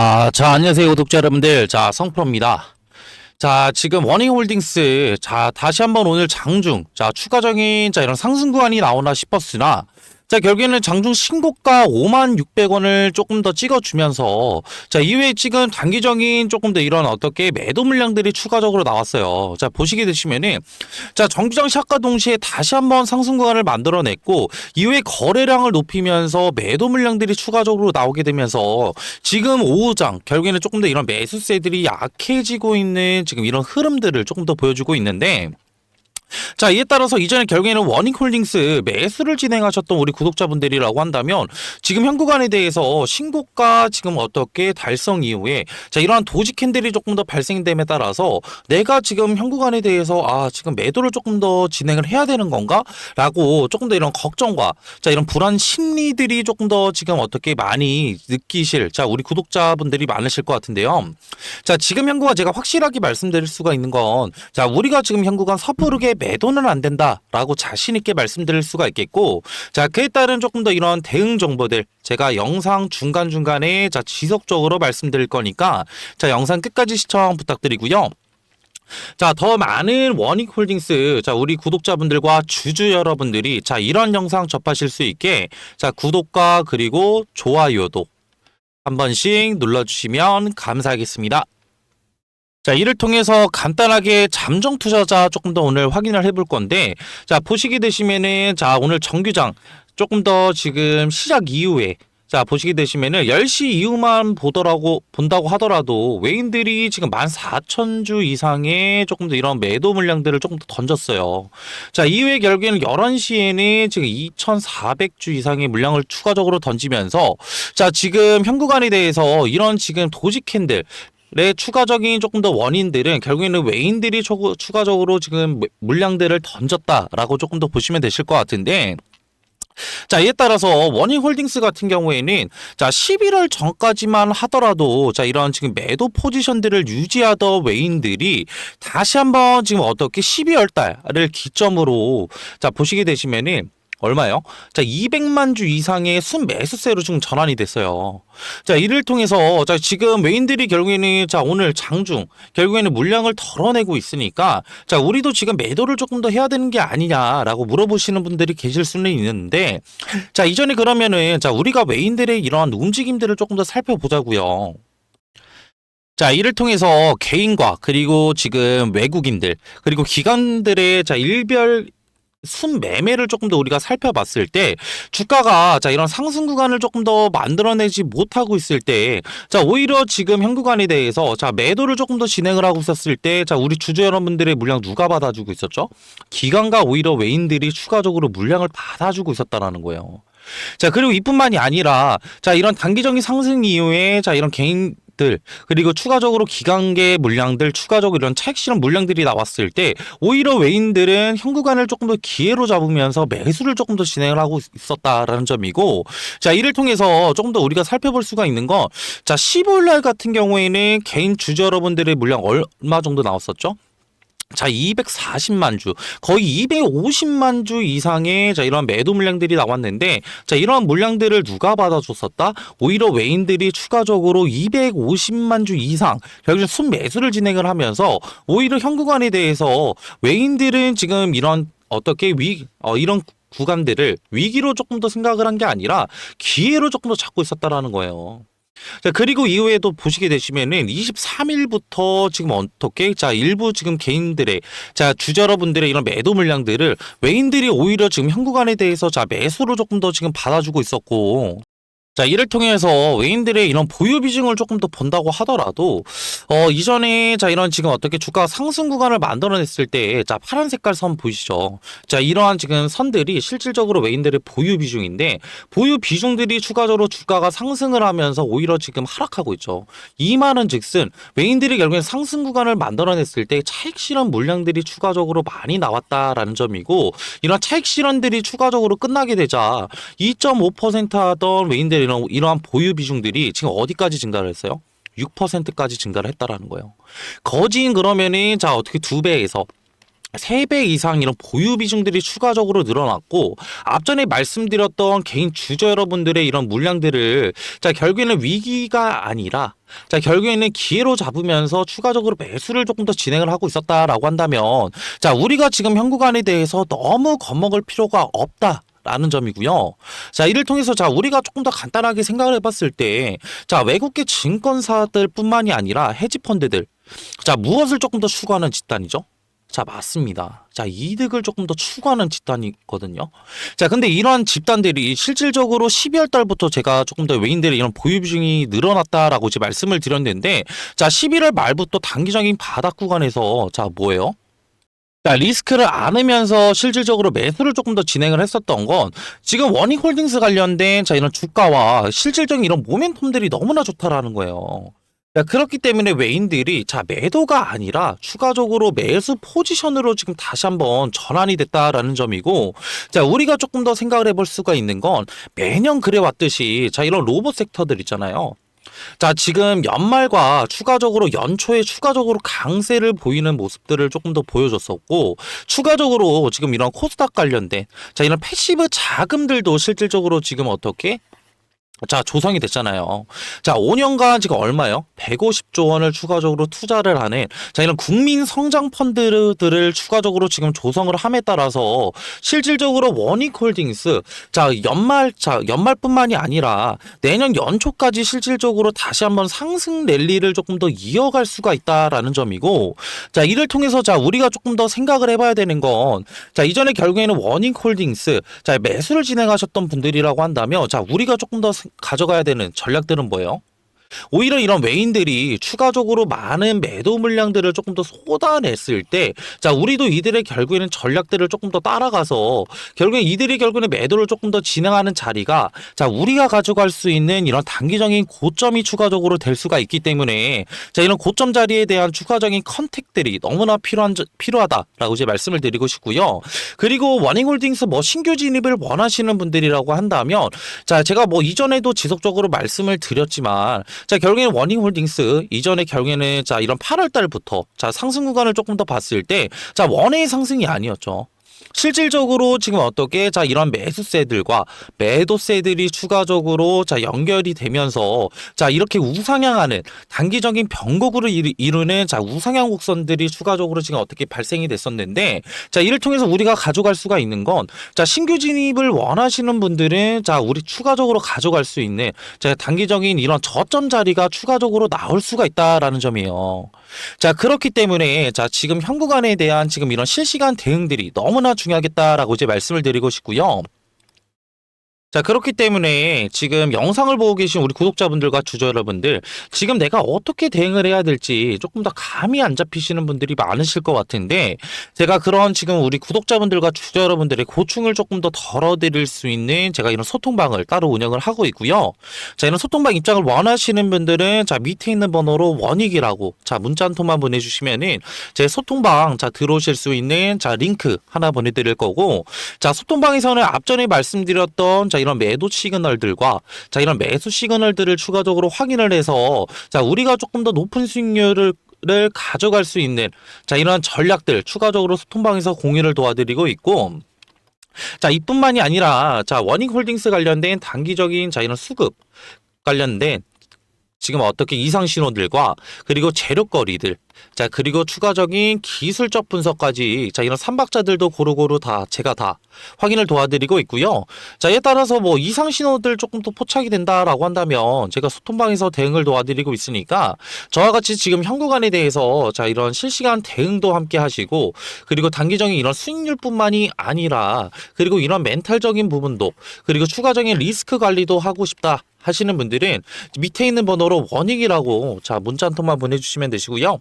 안녕하세요, 구독자 여러분들. 성프로입니다. 지금 워닝홀딩스, 다시 한번 오늘 장중, 추가적인, 이런 상승 구간이 나오나 싶었으나, 결국에는 장중 신고가 56,600원을 조금 더 찍어주면서, 이후에 찍은 단기적인 조금 더 이런 어떻게 매도 물량들이 추가적으로 나왔어요. 보시게 되시면은, 정규장 시작과 동시에 다시 한번 상승 구간을 만들어냈고, 이후에 거래량을 높이면서 매도 물량들이 추가적으로 나오게 되면서, 지금 오후장, 결국에는 조금 더 이런 매수세들이 약해지고 있는 지금 이런 흐름들을 조금 더 보여주고 있는데, 이에 따라서 이전에 결국에는 워닝홀딩스 매수를 진행하셨던 우리 구독자분들이라고 한다면 지금 현 구간에 대해서 신고가 지금 어떻게 달성 이후에 이러한 도지 캔들이 조금 더 발생됨에 따라서 내가 지금 현 구간에 대해서 지금 매도를 조금 더 진행을 해야 되는 건가? 라고 조금 더 이런 걱정과 이런 불안 심리들이 조금 더 지금 어떻게 많이 느끼실 우리 구독자분들이 많으실 것 같은데요. 지금 현 구간 제가 확실하게 말씀드릴 수가 있는 건 우리가 지금 현 구간 섣부르게 매도는 안 된다라고 자신 있게 말씀드릴 수가 있겠고, 그에 따른 조금 더 이런 대응 정보들 제가 영상 중간중간에 지속적으로 말씀드릴 거니까 영상 끝까지 시청 부탁드리고요. 더 많은 워닝홀딩스 우리 구독자분들과 주주 여러분들이 이런 영상 접하실 수 있게 구독과 그리고 좋아요도 한 번씩 눌러주시면 감사하겠습니다. 이를 통해서 간단하게 잠정 투자자 조금 더 오늘 확인을 해볼 건데, 보시게 되시면은, 오늘 정규장 조금 더 지금 시작 이후에, 보시게 되시면은, 10시 이후만 본다고 하더라도, 외인들이 지금 14,000주 이상의 조금 더 이런 매도 물량들을 조금 더 던졌어요. 이후에 결국에는 11시에는 지금 2,400주 이상의 물량을 추가적으로 던지면서, 지금 현 구간에 대해서 이런 지금 도지 캔들, 추가적인 조금 더 원인들은 결국에는 외인들이 추가적으로 지금 물량들을 던졌다라고 조금 더 보시면 되실 것 같은데, 이에 따라서 워닝홀딩스 같은 경우에는 11월 전까지만 하더라도 이런 지금 매도 포지션들을 유지하던 외인들이 다시 한번 지금 어떻게 12월 달을 기점으로 보시게 되시면은 얼마요? 200만 주 이상의 순매수세로 지금 전환이 됐어요. 이를 통해서 지금 외인들이 결국에는 오늘 장중 결국에는 물량을 덜어내고 있으니까 우리도 지금 매도를 조금 더 해야 되는 게 아니냐라고 물어보시는 분들이 계실 수는 있는데, 이전에 그러면은 우리가 외인들의 이러한 움직임들을 조금 더 살펴보자고요. 이를 통해서 개인과 그리고 지금 외국인들 그리고 기관들의 일별 순매매를 조금 더 우리가 살펴봤을 때 주가가 이런 상승 구간을 조금 더 만들어내지 못하고 있을 때 오히려 지금 현 구간에 대해서 매도를 조금 더 진행을 하고 있었을 때 우리 주주 여러분들의 물량 누가 받아주고 있었죠? 기관과 오히려 외인들이 추가적으로 물량을 받아주고 있었다라는 거예요. 그리고 이뿐만이 아니라 이런 단기적인 상승 이후에 이런 개인 그리고 추가적으로 기관계 물량들 추가적으로 이런 차익 실현 물량들이 나왔을 때 오히려 외인들은 현 구간을 조금 더 기회로 잡으면서 매수를 조금 더 진행을 하고 있었다라는 점이고, 이를 통해서 조금 더 우리가 살펴볼 수가 있는 건 15일 날 같은 경우에는 개인 주주 여러분들의 물량 얼마 정도 나왔었죠? 240만 주, 거의 250만 주 이상의 이런 매도 물량들이 나왔는데, 이러한 물량들을 누가 받아줬었다? 오히려 외인들이 추가적으로 250만 주 이상, 결국 순매수를 진행을 하면서, 오히려 현 구간에 대해서 외인들은 지금 이런 어떻게 이런 구간들을 위기로 조금 더 생각을 한 게 아니라 기회로 조금 더 잡고 있었다라는 거예요. 그리고 이후에도 보시게 되시면은 23일부터 지금 어떻게 일부 지금 개인들의 주주 여러분들의 이런 매도 물량들을 외인들이 오히려 지금 현 구간에 대해서 매수로 조금 더 지금 받아주고 있었고, 이를 통해서 외인들의 이런 보유 비중을 조금 더 본다고 하더라도 이전에 이런 지금 어떻게 주가 상승 구간을 만들어냈을 때 파란 색깔 선 보이시죠? 이러한 지금 선들이 실질적으로 외인들의 보유 비중인데, 보유 비중들이 추가적으로 주가가 상승을 하면서 오히려 지금 하락하고 있죠. 이 말은 즉슨 외인들이 결국엔 상승 구간을 만들어냈을 때 차익 실현 물량들이 추가적으로 많이 나왔다라는 점이고, 이런 차익 실현들이 추가적으로 끝나게 되자 2.5% 하던 외인들이 이러한 보유 비중들이 지금 어디까지 증가를 했어요? 6%까지 증가를 했다라는 거예요. 거진 그러면은 어떻게 2배에서 3배 이상 이런 보유 비중들이 추가적으로 늘어났고, 앞전에 말씀드렸던 개인 주주 여러분들의 이런 물량들을 결국에는 위기가 아니라 결국에는 기회로 잡으면서 추가적으로 매수를 조금 더 진행을 하고 있었다라고 한다면, 우리가 지금 현구간에 대해서 너무 겁먹을 필요가 없다. 라는 점이고요. 이를 통해서 우리가 조금 더 간단하게 생각을 해봤을 때, 외국계 증권사들뿐만이 아니라 헤지펀드들, 무엇을 조금 더 추구하는 집단이죠? 맞습니다. 이득을 조금 더 추구하는 집단이거든요. 근데 이러한 집단들이 실질적으로 12월 달부터 제가 조금 더 외인들의 이런 보유 비중이 늘어났다라고 이제 말씀을 드렸는데, 11월 말부터 단기적인 바닥 구간에서 뭐예요? 리스크를 안으면서 실질적으로 매수를 조금 더 진행을 했었던 건, 지금 워닝홀딩스 관련된 이런 주가와 실질적인 이런 모멘텀들이 너무나 좋다라는 거예요. 그렇기 때문에 외인들이 매도가 아니라 추가적으로 매수 포지션으로 지금 다시 한번 전환이 됐다라는 점이고, 우리가 조금 더 생각을 해볼 수가 있는 건, 매년 그래왔듯이 이런 로봇 섹터들 있잖아요. 지금 연말과 추가적으로 연초에 추가적으로 강세를 보이는 모습들을 조금 더 보여줬었고, 추가적으로 지금 이런 코스닥 관련된 이런 패시브 자금들도 실질적으로 지금 어떻게 조성이 됐잖아요. 5년간 지금 얼마요? 150조 원을 추가적으로 투자를 하는 이런 국민 성장 펀드들을 추가적으로 지금 조성을 함에 따라서 실질적으로 워닝홀딩스 연말뿐만이 아니라 내년 연초까지 실질적으로 다시 한번 상승 랠리를 조금 더 이어갈 수가 있다라는 점이고, 이를 통해서 우리가 조금 더 생각을 해봐야 되는 건, 이전에 결국에는 워닝홀딩스 매수를 진행하셨던 분들이라고 한다면, 우리가 조금 더 가져가야 되는 전략들은 뭐예요? 오히려 이런 외인들이 추가적으로 많은 매도 물량들을 조금 더 쏟아냈을 때, 우리도 이들의 결국에는 전략들을 조금 더 따라가서 결국에 이들이 결국에는 매도를 조금 더 진행하는 자리가 우리가 가져갈 수 있는 이런 단기적인 고점이 추가적으로 될 수가 있기 때문에, 이런 고점 자리에 대한 추가적인 컨택들이 너무나 필요하다라고 이제 말씀을 드리고 싶고요. 그리고 워닝홀딩스 신규 진입을 원하시는 분들이라고 한다면, 제가 이전에도 지속적으로 말씀을 드렸지만, 결국에는 워닝홀딩스 이전에 결국에는 이런 8월 달부터 상승 구간을 조금 더 봤을 때 원의 상승이 아니었죠. 실질적으로 지금 어떻게 이런 매수세들과 매도세들이 추가적으로 연결이 되면서 이렇게 우상향하는 단기적인 변곡으로 이루는 우상향 곡선들이 추가적으로 지금 어떻게 발생이 됐었는데, 이를 통해서 우리가 가져갈 수가 있는 건, 신규 진입을 원하시는 분들은 우리 추가적으로 가져갈 수 있는 단기적인 이런 저점 자리가 추가적으로 나올 수가 있다라는 점이에요. 그렇기 때문에 지금 현구간에 대한 지금 이런 실시간 대응들이 너무나 중요하겠다라고 이제 말씀을 드리고 싶고요. 그렇기 때문에 지금 영상을 보고 계신 우리 구독자분들과 주주 여러분들, 지금 내가 어떻게 대응을 해야 될지 조금 더 감이 안 잡히시는 분들이 많으실 것 같은데, 제가 그런 지금 우리 구독자분들과 주주 여러분들의 고충을 조금 더 덜어드릴 수 있는 제가 이런 소통방을 따로 운영을 하고 있고요. 이런 소통방 입장을 원하시는 분들은 밑에 있는 번호로 원익이라고 문자 한 통만 보내주시면은 제 소통방 들어오실 수 있는 링크 하나 보내드릴 거고, 소통방에서는 앞전에 말씀드렸던 이런 매도 시그널들과 이런 매수 시그널들을 추가적으로 확인을 해서 우리가 조금 더 높은 수익률을 가져갈 수 있는 이런 전략들 추가적으로 소통방에서 공유를 도와드리고 있고, 이뿐만이 아니라 워닝홀딩스 관련된 단기적인 이런 수급 관련된 지금 어떻게 이상 신호들과 그리고 재료거리들, 그리고 추가적인 기술적 분석까지 이런 삼박자들도 고루고루 제가 다 확인을 도와드리고 있고요. 이에 따라서 이상 신호들 조금 더 포착이 된다라고 한다면 제가 소통방에서 대응을 도와드리고 있으니까, 저와 같이 지금 현구간에 대해서 이런 실시간 대응도 함께 하시고, 그리고 단기적인 이런 수익률뿐만이 아니라 그리고 이런 멘탈적인 부분도, 그리고 추가적인 리스크 관리도 하고 싶다 하시는 분들은 밑에 있는 번호로 원익이라고 문자 한 통만 보내주시면 되시고요.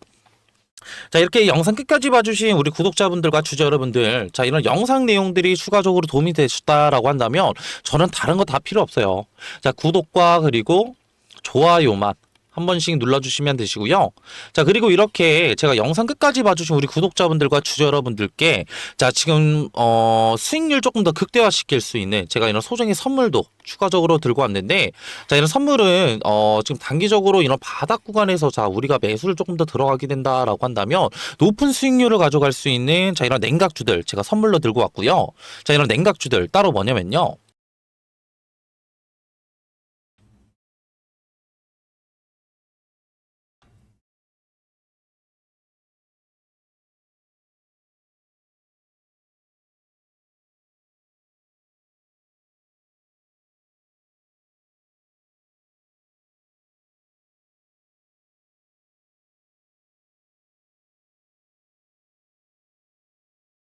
이렇게 영상 끝까지 봐주신 우리 구독자분들과 주주 여러분들, 이런 영상 내용들이 추가적으로 도움이 되셨다라고 한다면 저는 다른 거 다 필요 없어요. 구독과 그리고 좋아요만 한 번씩 눌러주시면 되시고요. 자, 그리고 이렇게 제가 영상 끝까지 봐주신 우리 구독자분들과 주주 여러분들께 자, 지금 수익률 조금 더 극대화시킬 수 있는 제가 이런 소정의 선물도 추가적으로 들고 왔는데, 자, 이런 선물은 지금 단기적으로 이런 바닥 구간에서 자, 우리가 매수를 조금 더 들어가게 된다라고 한다면 높은 수익률을 가져갈 수 있는 자, 이런 냉각주들 제가 선물로 들고 왔고요. 자, 이런 냉각주들 따로 뭐냐면요.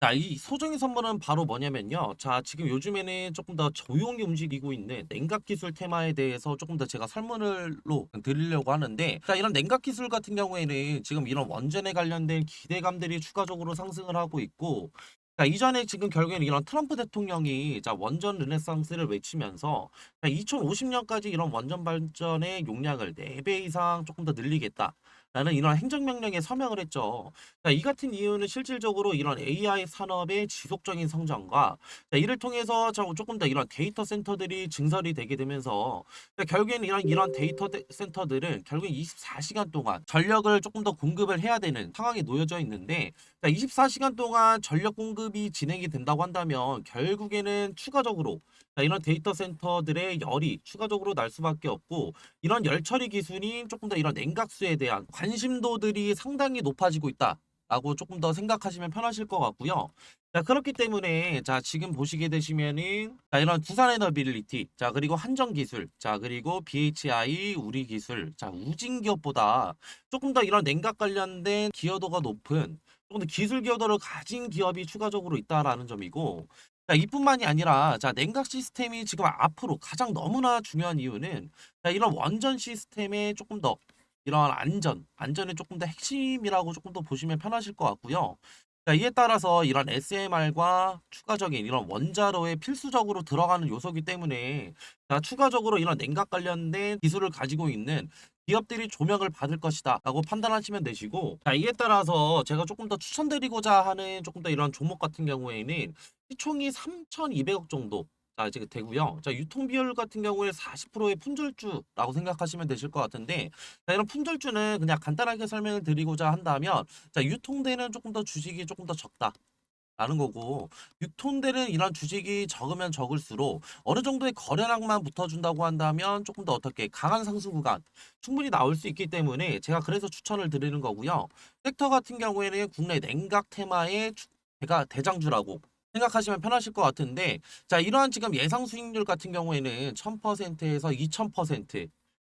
자, 이 소정의 선물은 바로 뭐냐면요. 자, 지금 요즘에는 조금 더 조용히 움직이고 있는 냉각 기술 테마에 대해서 조금 더 제가 설문을로 드리려고 하는데, 자, 이런 냉각 기술 같은 경우에는 지금 이런 원전에 관련된 기대감들이 추가적으로 상승을 하고 있고, 자, 이전에 지금 결국에는 이런 트럼프 대통령이 자, 원전 르네상스를 외치면서 자, 2050년까지 이런 원전 발전의 용량을 4배 이상 조금 더 늘리겠다. 라는 이런 행정명령에 서명을 했죠. 자, 이 같은 이유는 실질적으로 이런 AI 산업의 지속적인 성장과 자, 이를 통해서 조금 더 이런 데이터 센터들이 증설이 되게 되면서 자, 결국에는 이런 데이터 센터들은 결국 24시간 동안 전력을 조금 더 공급을 해야 되는 상황에 놓여져 있는데, 자, 24시간 동안 전력 공급이 진행이 된다고 한다면 결국에는 추가적으로 자, 이런 데이터 센터들의 열이 추가적으로 날 수밖에 없고, 이런 열 처리 기술이 조금 더 이런 냉각수에 대한 관심도들이 상당히 높아지고 있다. 라고 조금 더 생각하시면 편하실 것 같고요. 자, 그렇기 때문에 자, 지금 보시게 되시면은 자, 이런 두산에너빌리티, 자, 그리고 한전기술, 자, 그리고 BHI 우리기술, 자, 우진기업보다 조금 더 이런 냉각 관련된 기여도가 높은 조금 더 기술 기여도를 가진 기업이 추가적으로 있다라는 점이고, 자, 이뿐만이 아니라 자, 냉각 시스템이 지금 앞으로 가장 너무나 중요한 이유는 자, 이런 원전 시스템에 조금 더 이런 안전이 조금 더 핵심이라고 조금 더 보시면 편하실 것 같고요. 자, 이에 따라서 이런 SMR과 추가적인 이런 원자로에 필수적으로 들어가는 요소이기 때문에 자, 추가적으로 이런 냉각 관련된 기술을 가지고 있는 기업들이 조명을 받을 것이다 라고 판단하시면 되시고, 자, 이에 따라서 제가 조금 더 추천드리고자 하는 조금 더 이런 종목 같은 경우에는 시총이 3,200억 정도 자, 이제 되고요. 자, 유통 비율 같은 경우에 40%의 품절주라고 생각하시면 되실 것 같은데, 자, 이런 품절주는 그냥 간단하게 설명을 드리고자 한다면, 자, 유통되는 조금 더 주식이 조금 더 적다. 라는 거고, 유통되는 이런 주식이 적으면 적을수록 어느 정도의 거래량만 붙어준다고 한다면 조금 더 어떻게 강한 상승 구간 충분히 나올 수 있기 때문에 제가 그래서 추천을 드리는 거고요. 섹터 같은 경우에는 국내 냉각 테마의 제가 대장주라고 생각하시면 편하실 것 같은데, 자, 이러한 지금 예상 수익률 같은 경우에는 1000%에서 2000%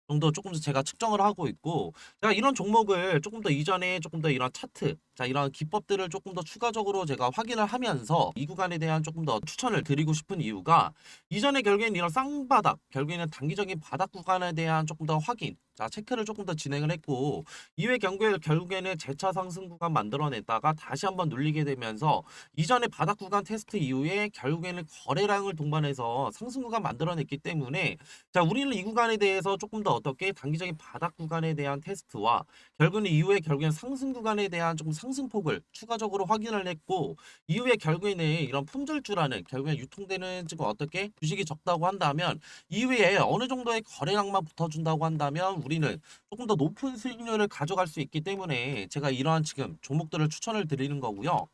정도 조금 더 제가 측정을 하고 있고, 제가 이런 종목을 조금 더 이전에 조금 더 이런 차트, 자, 이런 기법들을 조금 더 추가적으로 제가 확인을 하면서 이 구간에 대한 조금 더 추천을 드리고 싶은 이유가, 이전에 결국에는 이런 쌍바닥, 결국에는 단기적인 바닥 구간에 대한 조금 더 확인, 자, 체크를 조금 더 진행을 했고, 이후에 결국에는 재차 상승 구간 만들어냈다가 다시 한번 눌리게 되면서 이전에 바닥 구간 테스트 이후에 결국에는 거래량을 동반해서 상승 구간 만들어냈기 때문에, 자, 우리는 이 구간에 대해서 조금 더 어떻게 단기적인 바닥 구간에 대한 테스트와 결국은 이후에 결국엔 상승 구간에 대한 조금 상승폭을 추가적으로 확인을 했고, 이후에 결국에는 이런 품절주라는 결국엔 유통되는 지금 어떻게 주식이 적다고 한다면 이후에 어느 정도의 거래량만 붙어준다고 한다면 우리는 조금 더 높은 수익률을 가져갈 수 있기 때문에 제가 이러한 지금 종목들을 추천을 드리는 거고요.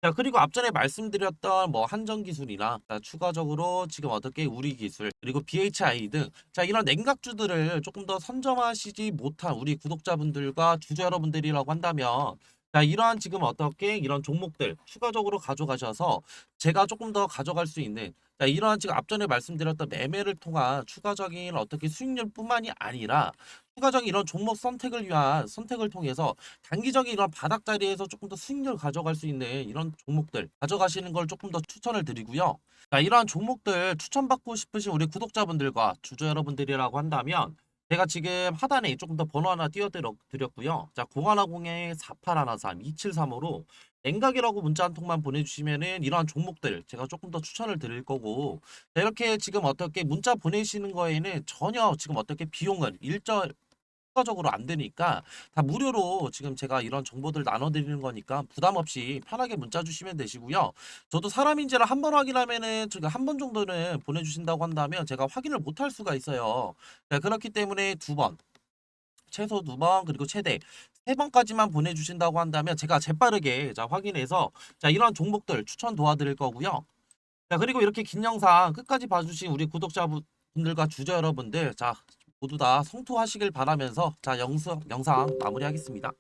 자, 그리고 앞전에 말씀드렸던 뭐 한전기술이나 자, 추가적으로 지금 어떻게 우리기술 그리고 BHI 등 자, 이런 냉각주들을 조금 더 선점하시지 못한 우리 구독자분들과 주주 여러분들이라고 한다면, 자, 이러한 지금 어떻게 이런 종목들 추가적으로 가져가셔서 제가 조금 더 가져갈 수 있는 자, 이러한 지금 앞전에 말씀드렸던 매매를 통한 추가적인 어떻게 수익률뿐만이 아니라 추가적인 이런 종목 선택을 위한 선택을 통해서 단기적인 이런 바닥 자리에서 조금 더 수익률 가져갈 수 있는 이런 종목들 가져가시는 걸 조금 더 추천을 드리고요. 자, 이러한 종목들 추천받고 싶으신 우리 구독자분들과 주주 여러분들이라고 한다면 제가 지금 하단에 조금 더 번호 하나 띄워드렸고요. 자, 0110-4813-2735로 냉각이라고 문자 한 통만 보내주시면은 이러한 종목들 제가 조금 더 추천을 드릴 거고, 자, 이렇게 지금 어떻게 문자 보내시는 거에는 전혀 지금 어떻게 비용은 추가적으로 안 되니까 다 무료로 지금 제가 이런 정보들 나눠드리는 거니까 부담 없이 편하게 문자 주시면 되시고요. 저도 사람인지를 한 번 확인하면은 제가 한 번 정도는 보내주신다고 한다면 제가 확인을 못 할 수가 있어요. 네, 그렇기 때문에 두 번, 최소 두 번, 그리고 최대 세 번까지만 보내주신다고 한다면 제가 재빠르게 자 확인해서 자 이런 종목들 추천 도와드릴 거고요. 자, 그리고 이렇게 긴 영상 끝까지 봐주신 우리 구독자분들과 주저 여러분들, 자, 모두 다 성투하시길 바라면서, 자, 영상 마무리하겠습니다.